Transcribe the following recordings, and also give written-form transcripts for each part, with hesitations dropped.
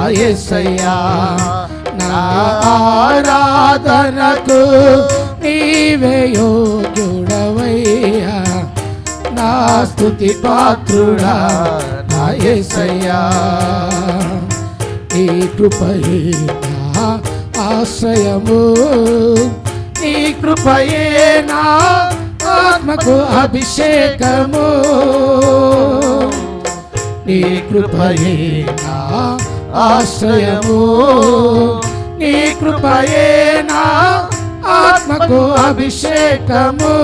నా యేసయ్యా. నా ఆరాధనకు నీవే యోగ్యుడవయ్యా, నా స్తుతి పాత్రుడా నా యేసయ్యా. నీ కృపయే నా ఆశ్రయము, నీ కృపయే నా ఆత్మకు అభిషేకము, నీ కృపయే నా ఆశ్రయము, నీ కృపయే నా ఆత్మకు అభిషేకము,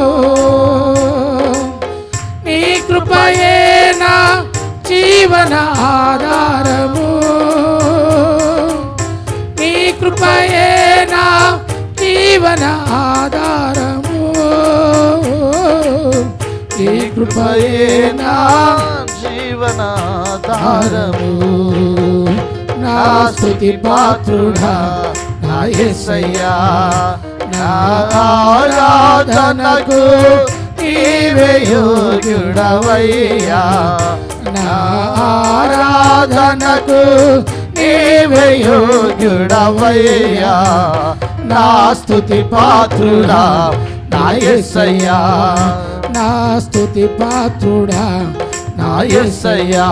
నీ కృపయే నా జీవన ఆధారము, నీ కృపయే నా జీవన ఆధారము, నీ కృపయే నా జీవనాధారము. నా స్తుతి పాత్రుడా నా యేసయ్యా. నా ఆరాధనకు నీవే యోగ్యుడవయ్యా, నా ఆరాధనకు నీవే యోగ్యుడవయ్యా, నా స్తుతి పాత్రుడా నా యేసయ్యా. నా స్తుతి పాత్రుడా నా యేసయ్యా.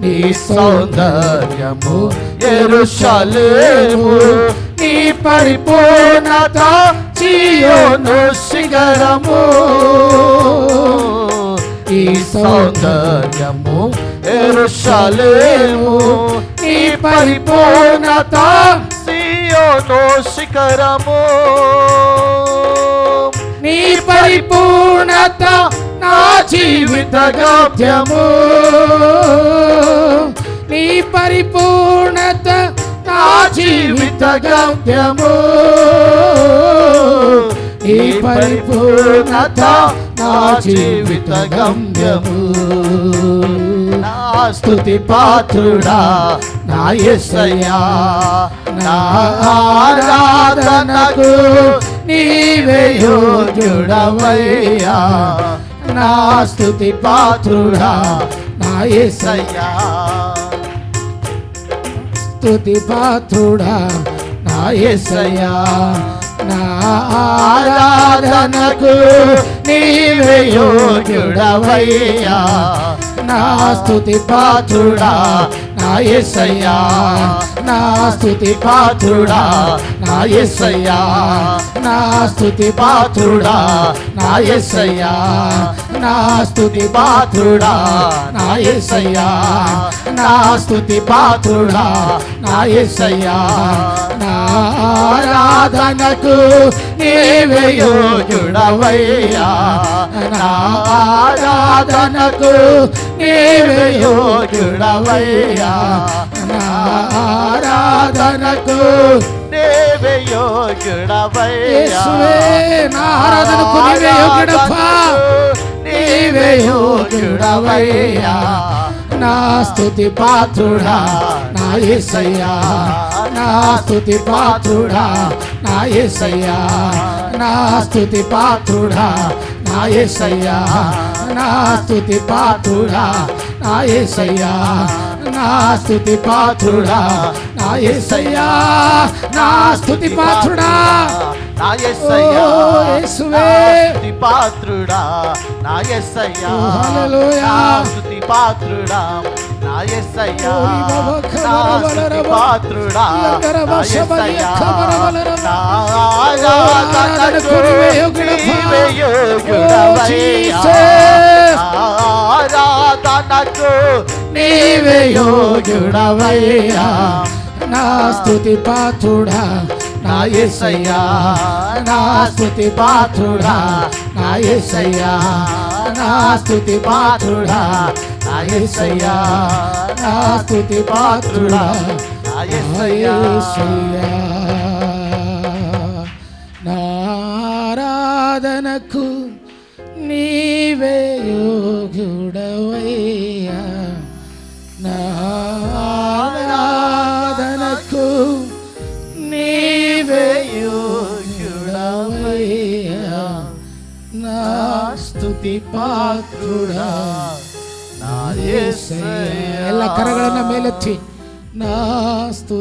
నీ సౌందర్యము యెరూషలేము, నీ పరిపూర్ణత చీయోను శిఖరము, నీ సౌందర్యము యెరూషలేము, నీ పరిపూర్ణత చీయోను శిఖరము, నీ పరిపూర్ణత నా జీవిత గమ్యము, నీ పరిపూర్ణత నా జీవిత గమ్యము, నీ పరిపూర్ణత నా జీవిత గమ్యము. నా స్తుతి పాత్రుడా నా యేసయ్యా. నా ఆరాధనకు నీవే యోగ్యుడవయ్యా, నా స్తుతి పాత్రుడా నా యేసయ్యా. స్తుతి పాత్రుడా నా యేసయ్యా. నా ఆరాధనకు నీవే యోగ్యుడవయ్యా, నా స్తుతి పాత్రుడా నా యేసయ్యా. నా స్తుతి పాత్రుడా నా యేసయ్యా. నా స్తుతి పాత్రుడా నా యేసయ్యా. నా స్తుతి పాత్రుడా నా యేసయ్యా. నా స్తుతి పాత్రుడా నా యేసయ్యా. నా ఆరాధనకు నీవే యోగ్యుడవయ్యా, నా ఆరాధనకు నీవే యోగ్యుడవయ్యా, నా ఆరాధనకు నీవే యోగ్యుడవయ్యా. నా ఆరాధనకు నీవే యోగ్యుడప్పా, నీవే యోగ్యుడవయ్యా. నా స్తుతి పాత్రుడా నా యేసయ్యా. నా స్తుతి పాత్రుడా నా యేసయ్యా. నా స్తుతి పాత్రుడా నా యేసయ్యా. నా స్తుతి పాత్రుడా నా యేసయ్యా. నా స్తుతి పాత్రుడా నా యేసయ్యా. నా స్తుతి పాత్రుడా నా యేసయ్యా. యేసువే స్తుతి పాత్రుడా నా యేసయ్యా. హల్లెలూయా. స్తుతి పాత్రుడా నా యేసయ్యా. నా స్తుతి పాత్రుడా నా యేసయ్యా. నా ఆరాధనకు నీవే యోగ్యుడవయ్యా, ఆరాధనకు నీవే యోగ్యుడవయ్యా. నా స్తుతి పాత్రుడా నా యేసయ్యా. నా స్తుతి పాత్రుడా నా యేసయ్యా. నా స్తుతి పాత్రుడా నా యేసయ్యా. నా స్తుతి పాత్రుడా నా యేసయ్యా. నా ఆరాధనకు నీవే యోగ్యుడవయ్యా, నా ఆరాధనకు నీవే యోగ్యుడవయ్యా, నా స్తుತಿ ಪಾತ್ರುಡ ನಾ యేసయ్యಾ. ಎಲ್ಲ ಕರಗಳನ್ನು ಮೇಲೆತ್ತಿ నా స్తుతి